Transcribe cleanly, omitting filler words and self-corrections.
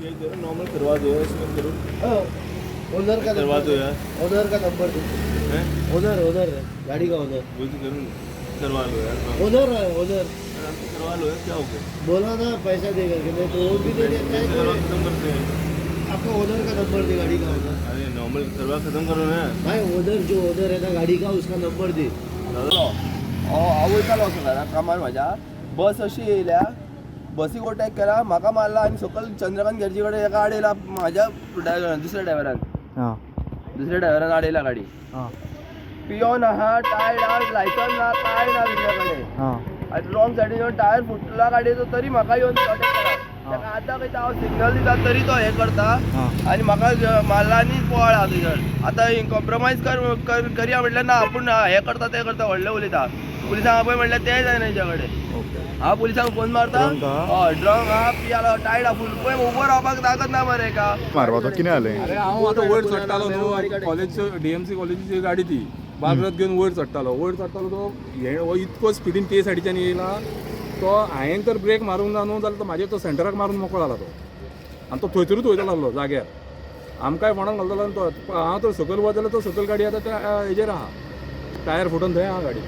यही करो, नॉर्मल करवा दो यार, इसमें करो, ओनर का करवा दो यार। ओनर का नंबर दो। हैं ओनर ओनर है गाड़ी का ओनर। वही तो करूँ, करवा लो यार। ओनर है ओनर। करवा लो यार, क्या हो गया? बोला ना पैसा दे करके, नहीं तो वो भी दे देता है। करवा खत्म करते हैं। आपका ओनर का नंबर दे, गाड़ी का ओनर। अरे नॉर्मल करवा खत्म करो ना। भाई ओनर जो ओनर है ना गाड़ी का, उसका नंबर दे। आवयतालो असो घरा कामार म्हाज्या बस अशी येयल्या, बसीक ओवरटेक केला, म्हाका मारला आनी सकयल चंद्रकांत गेरजी कडेन एका आडयला म्हाज्या दुसऱ्या ड्रायव्हरान आडयला गाडी. पियोन आहा, टायर आहा, लायसन ना, काय ना तुज्या कडेन. आनी रॉंग सायडीन येवन टायर फुटला गाडयेचो, तरी म्हाका येवन अटॅक केला. ताका आतां खंय हांव सिग्नल दिता तरी तो हें करता आनी म्हाका मारला आनी पळा तुज्यान. आतां कॉम्प्रोमायज करया म्हटल्यार ना, आपूण हें करता तें करता व्हडलें उलयता. पुलिसांक पळय म्हटल्यार तें जायना हेच्या कडेन. हांव पुलिसांक फोन मारता, हय ड्रंक आहा, पियालो, टायर्ड आहा, फूल पळय उबो रावपाक ताकत ना मरे का. मारवा तो कितें जालें? अरे हांव आतां वयर चडटालो न्हू, कॉलेज DMC कॉलेजीची गाडी ती बागरत घेवन वयर चडटालो तो हे इतको स्पिडीन ते सायडीच्यान येयला तो. हांवें तर ब्रेक मारूंक ना न्हू जाल्यार तो म्हाजे तो सेंटराक मारून मोकळो जालो तो, आनी तो थंयसरूच वयतालो आसलो जाग्यार. आमकांय फोंडान घालतालो आनी तो हांव तर सकयल वच जाल्यार तो सकयल गाडी आतां त्या हेजेर आहा, टायर फुटोन थंय आहा गाडी.